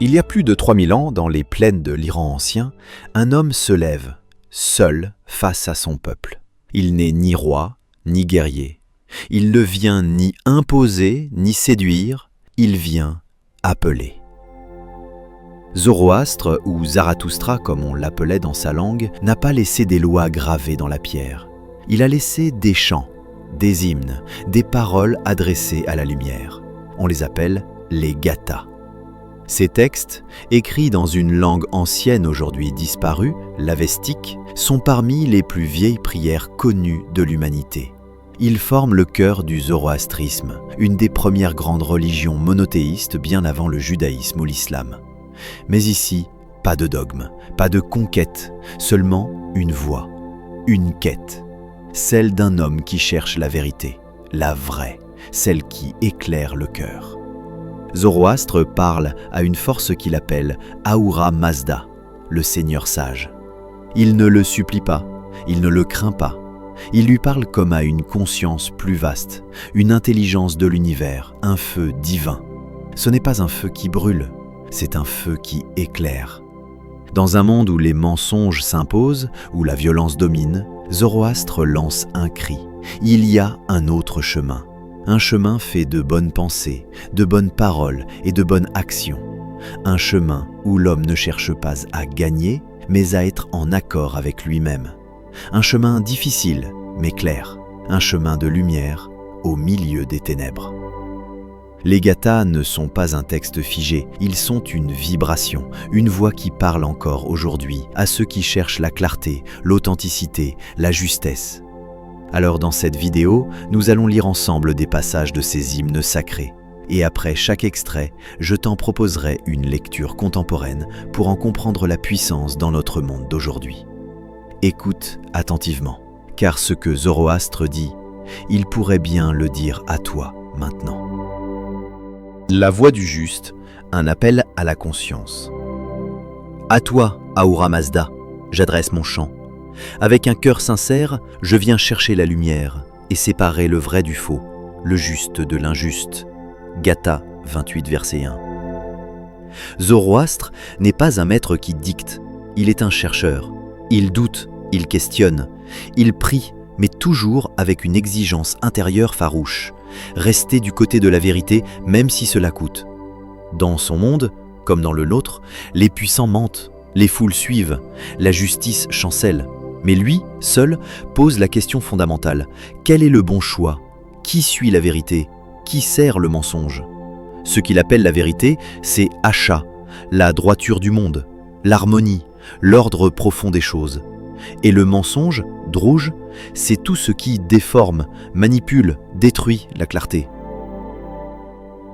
Il y a plus de 3000 ans, dans les plaines de l'Iran ancien, un homme se lève, seul face à son peuple. Il n'est ni roi, ni guerrier. Il ne vient ni imposer, ni séduire, il vient appeler. Zoroastre, ou Zarathustra comme on l'appelait dans sa langue, n'a pas laissé des lois gravées dans la pierre. Il a laissé des chants, des hymnes, des paroles adressées à la lumière. On les appelle les gathas. Ces textes, écrits dans une langue ancienne aujourd'hui disparue, l'avestique, sont parmi les plus vieilles prières connues de l'humanité. Ils forment le cœur du zoroastrisme, une des premières grandes religions monothéistes bien avant le judaïsme ou l'islam. Mais ici, pas de dogme, pas de conquête, seulement une voie, une quête, celle d'un homme qui cherche la vérité, la vraie, celle qui éclaire le cœur. Zoroastre parle à une force qu'il appelle Ahura Mazda, le Seigneur sage. Il ne le supplie pas, il ne le craint pas. Il lui parle comme à une conscience plus vaste, une intelligence de l'univers, un feu divin. Ce n'est pas un feu qui brûle, c'est un feu qui éclaire. Dans un monde où les mensonges s'imposent, où la violence domine, Zoroastre lance un cri. Il y a un autre chemin. Un chemin fait de bonnes pensées, de bonnes paroles et de bonnes actions. Un chemin où l'homme ne cherche pas à gagner, mais à être en accord avec lui-même. Un chemin difficile, mais clair. Un chemin de lumière au milieu des ténèbres. Les gathas ne sont pas un texte figé, ils sont une vibration, une voix qui parle encore aujourd'hui à ceux qui cherchent la clarté, l'authenticité, la justesse. Alors dans cette vidéo, nous allons lire ensemble des passages de ces hymnes sacrés. Et après chaque extrait, je t'en proposerai une lecture contemporaine pour en comprendre la puissance dans notre monde d'aujourd'hui. Écoute attentivement, car ce que Zoroastre dit, il pourrait bien le dire à toi maintenant. La voix du juste, un appel à la conscience. À toi, Ahura Mazda, j'adresse mon chant. Avec un cœur sincère, je viens chercher la lumière et séparer le vrai du faux, le juste de l'injuste. Gatha 28, verset 1. Zoroastre n'est pas un maître qui dicte, il est un chercheur. Il doute, il questionne, il prie, mais toujours avec une exigence intérieure farouche. Rester du côté de la vérité, même si cela coûte. Dans son monde, comme dans le nôtre, les puissants mentent, les foules suivent, la justice chancelle. Mais lui, seul, pose la question fondamentale. Quel est le bon choix? Qui suit la vérité? Qui sert le mensonge? Ce qu'il appelle la vérité, c'est Asha, la droiture du monde, l'harmonie, l'ordre profond des choses. Et le mensonge, Drouge, c'est tout ce qui déforme, manipule, détruit la clarté.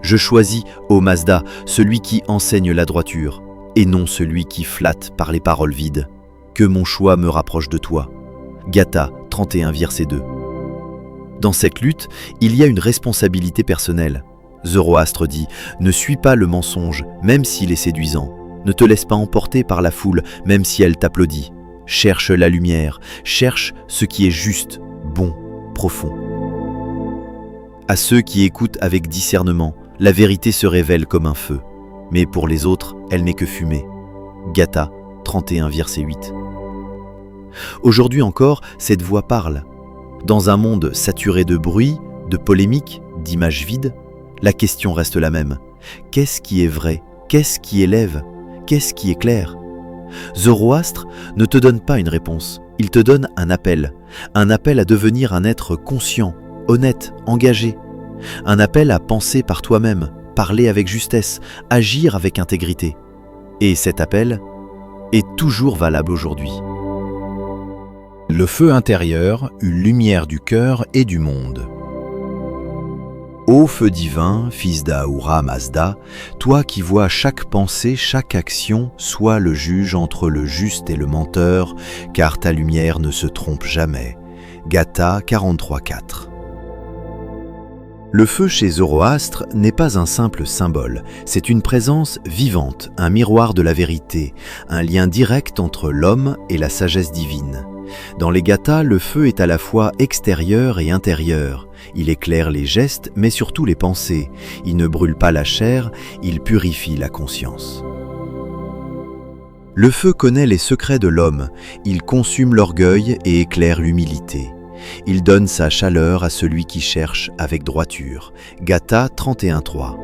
Je choisis, ô Mazda, celui qui enseigne la droiture, et non celui qui flatte par les paroles vides. Que mon choix me rapproche de toi. Gatha 31, verset 2. Dans cette lutte, il y a une responsabilité personnelle. Zoroastre dit « Ne suis pas le mensonge, même s'il est séduisant. Ne te laisse pas emporter par la foule, même si elle t'applaudit. Cherche la lumière, cherche ce qui est juste, bon, profond. » À ceux qui écoutent avec discernement, la vérité se révèle comme un feu. Mais pour les autres, elle n'est que fumée. Gatha 31, verset 8. Aujourd'hui encore, cette voix parle. Dans un monde saturé de bruit, de polémiques, d'images vides, la question reste la même. Qu'est-ce qui est vrai? Qu'est-ce qui élève? Qu'est-ce qui éclaire? Zoroastre ne te donne pas une réponse, il te donne un appel à devenir un être conscient, honnête, engagé, un appel à penser par toi-même, parler avec justesse, agir avec intégrité. Et cet appel est toujours valable aujourd'hui. Le feu intérieur, une lumière du cœur et du monde. Ô feu divin, fils d'Ahura Mazda, toi qui vois chaque pensée, chaque action, sois le juge entre le juste et le menteur, car ta lumière ne se trompe jamais. Gatha 43, 4. Le feu chez Zoroastre n'est pas un simple symbole, c'est une présence vivante, un miroir de la vérité, un lien direct entre l'homme et la sagesse divine. Dans les Gathas, le feu est à la fois extérieur et intérieur. Il éclaire les gestes, mais surtout les pensées. Il ne brûle pas la chair, il purifie la conscience. Le feu connaît les secrets de l'homme, il consume l'orgueil et éclaire l'humilité. Il donne sa chaleur à celui qui cherche avec droiture. Gatha 31.3.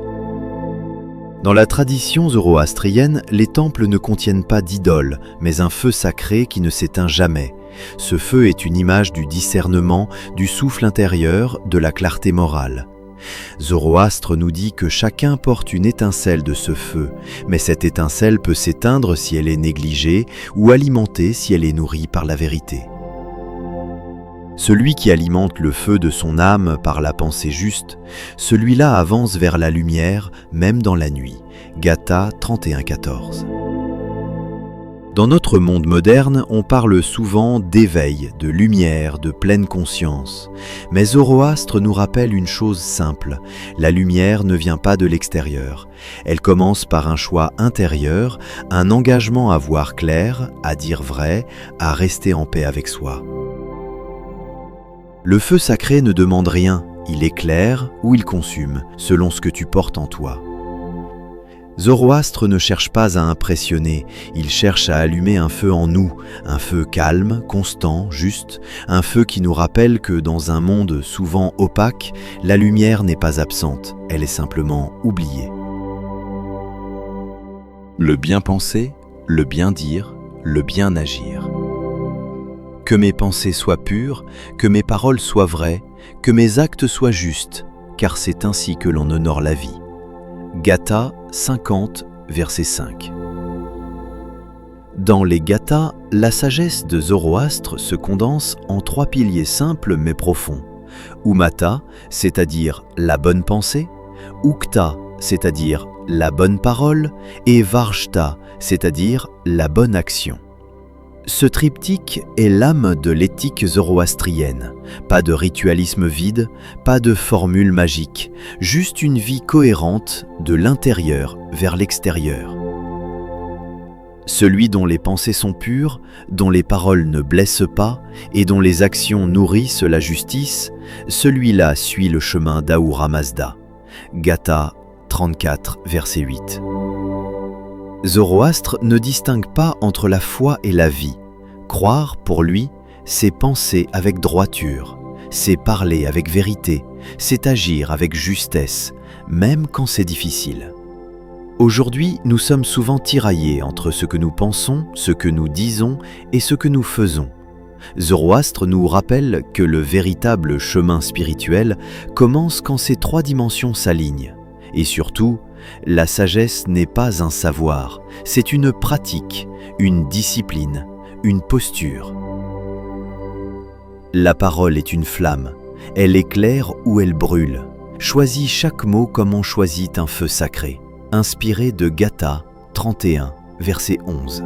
Dans la tradition zoroastrienne, les temples ne contiennent pas d'idole, mais un feu sacré qui ne s'éteint jamais. Ce feu est une image du discernement, du souffle intérieur, de la clarté morale. Zoroastre nous dit que chacun porte une étincelle de ce feu, mais cette étincelle peut s'éteindre si elle est négligée ou alimentée si elle est nourrie par la vérité. Celui qui alimente le feu de son âme par la pensée juste, celui-là avance vers la lumière, même dans la nuit. Gatha 31.14. Dans notre monde moderne, on parle souvent d'éveil, de lumière, de pleine conscience. Mais Zoroastre nous rappelle une chose simple, la lumière ne vient pas de l'extérieur. Elle commence par un choix intérieur, un engagement à voir clair, à dire vrai, à rester en paix avec soi. Le feu sacré ne demande rien, il éclaire ou il consume, selon ce que tu portes en toi. Zoroastre ne cherche pas à impressionner, il cherche à allumer un feu en nous, un feu calme, constant, juste, un feu qui nous rappelle que dans un monde souvent opaque, la lumière n'est pas absente, elle est simplement oubliée. Le bien penser, le bien dire, le bien agir. Que mes pensées soient pures, que mes paroles soient vraies, que mes actes soient justes, car c'est ainsi que l'on honore la vie. Gatha 50, verset 5. Dans les Gathas, la sagesse de Zoroastre se condense en 3 piliers simples mais profonds. Umata, c'est-à-dire la bonne pensée, Ukta, c'est-à-dire la bonne parole, et Varjta, c'est-à-dire la bonne action. Ce triptyque est l'âme de l'éthique zoroastrienne. Pas de ritualisme vide, pas de formule magique, juste une vie cohérente de l'intérieur vers l'extérieur. Celui dont les pensées sont pures, dont les paroles ne blessent pas et dont les actions nourrissent la justice, celui-là suit le chemin d'Ahura Mazda. Gatha 34, verset 8. Zoroastre ne distingue pas entre la foi et la vie. Croire, pour lui, c'est penser avec droiture, c'est parler avec vérité, c'est agir avec justesse, même quand c'est difficile. Aujourd'hui, nous sommes souvent tiraillés entre ce que nous pensons, ce que nous disons et ce que nous faisons. Zoroastre nous rappelle que le véritable chemin spirituel commence quand ces 3 dimensions s'alignent. Et surtout, la sagesse n'est pas un savoir, c'est une pratique, une discipline, une posture. La parole est une flamme, elle éclaire ou elle brûle. Choisis chaque mot comme on choisit un feu sacré. Inspiré de Gatha 31, verset 11.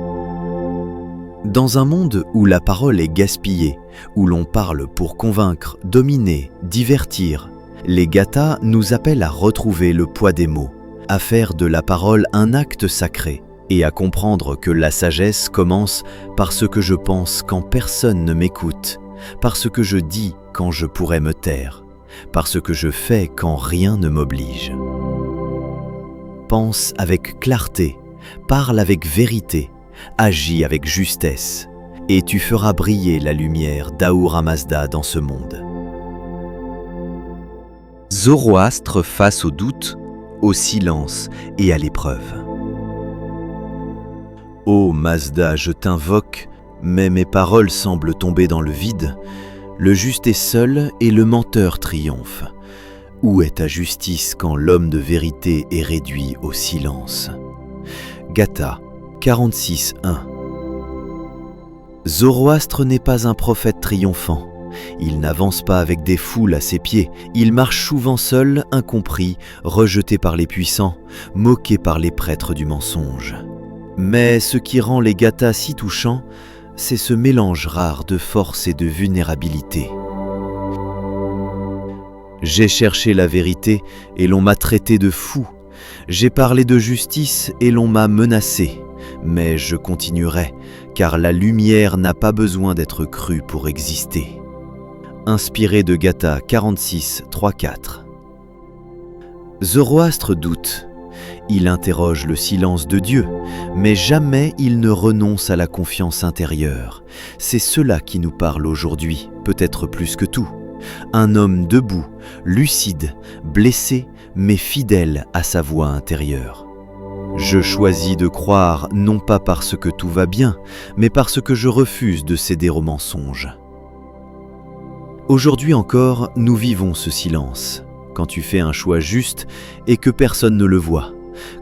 Dans un monde où la parole est gaspillée, où l'on parle pour convaincre, dominer, divertir, les Gathas nous appellent à retrouver le poids des mots, à faire de la parole un acte sacré et à comprendre que la sagesse commence par ce que je pense quand personne ne m'écoute, par ce que je dis quand je pourrais me taire, par ce que je fais quand rien ne m'oblige. Pense avec clarté, parle avec vérité, agis avec justesse, et tu feras briller la lumière d'Ahura Mazda dans ce monde. Zoroastre face au doute, au silence et à l'épreuve. Ô Mazda, je t'invoque, mais mes paroles semblent tomber dans le vide. Le juste est seul et le menteur triomphe. Où est ta justice quand l'homme de vérité est réduit au silence? Gatha 46.1. Zoroastre n'est pas un prophète triomphant. Il n'avance pas avec des foules à ses pieds. Il marche souvent seul, incompris, rejeté par les puissants, moqué par les prêtres du mensonge. Mais ce qui rend les Gathas si touchants, c'est ce mélange rare de force et de vulnérabilité. J'ai cherché la vérité et l'on m'a traité de fou. J'ai parlé de justice et l'on m'a menacé. mais je continuerai, car la lumière n'a pas besoin d'être crue pour exister. Inspiré de Gatha 46, 3-4. Zoroastre doute. Il interroge le silence de Dieu, mais jamais il ne renonce à la confiance intérieure. C'est cela qui nous parle aujourd'hui, peut-être plus que tout. Un homme debout, lucide, blessé, mais fidèle à sa voix intérieure. Je choisis de croire non pas parce que tout va bien, mais parce que je refuse de céder au mensonge. Aujourd'hui encore, nous vivons ce silence. Quand tu fais un choix juste et que personne ne le voit.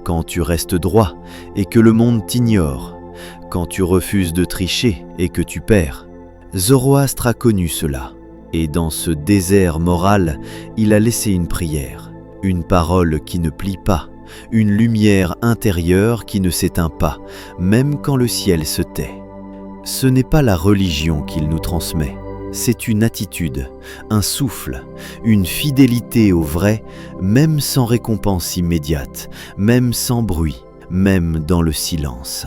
Quand tu restes droit et que le monde t'ignore. Quand tu refuses de tricher et que tu perds. Zoroastre a connu cela. Et dans ce désert moral, il a laissé une prière. Une parole qui ne plie pas. Une lumière intérieure qui ne s'éteint pas, même quand le ciel se tait. Ce n'est pas la religion qu'il nous transmet. C'est une attitude, un souffle, une fidélité au vrai, même sans récompense immédiate, même sans bruit, même dans le silence.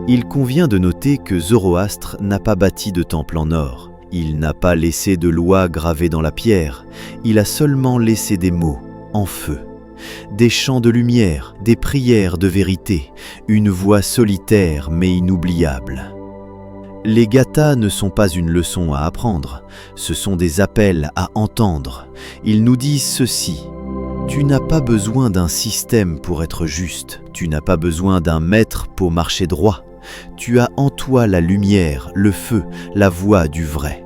Il convient de noter que Zoroastre n'a pas bâti de temple en or. Il n'a pas laissé de lois gravées dans la pierre. Il a seulement laissé des mots, en feu. Des chants de lumière, des prières de vérité, une voix solitaire mais inoubliable. Les gathas ne sont pas une leçon à apprendre, ce sont des appels à entendre. Ils nous disent ceci: tu n'as pas besoin d'un système pour être juste, tu n'as pas besoin d'un maître pour marcher droit. Tu as en toi la lumière, le feu, la voix du vrai.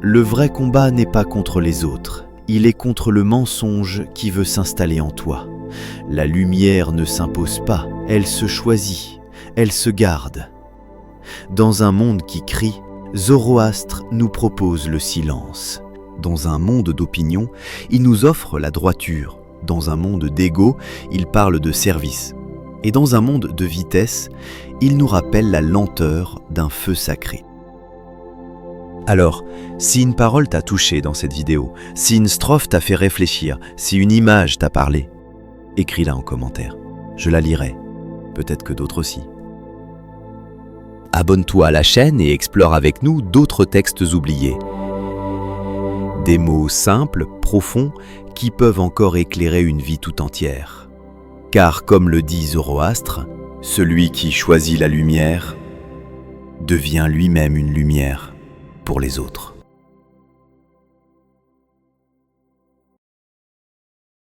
Le vrai combat n'est pas contre les autres, il est contre le mensonge qui veut s'installer en toi. La lumière ne s'impose pas, elle se choisit, elle se garde. Dans un monde qui crie, Zoroastre nous propose le silence. Dans un monde d'opinion, il nous offre la droiture. Dans un monde d'ego, il parle de service. Et dans un monde de vitesse, il nous rappelle la lenteur d'un feu sacré. Alors, si une parole t'a touché dans cette vidéo, si une strophe t'a fait réfléchir, si une image t'a parlé, écris-la en commentaire. Je la lirai, peut-être que d'autres aussi. Abonne-toi à la chaîne et explore avec nous d'autres textes oubliés. Des mots simples, profonds, qui peuvent encore éclairer une vie tout entière. Car comme le dit Zoroastre, celui qui choisit la lumière devient lui-même une lumière pour les autres.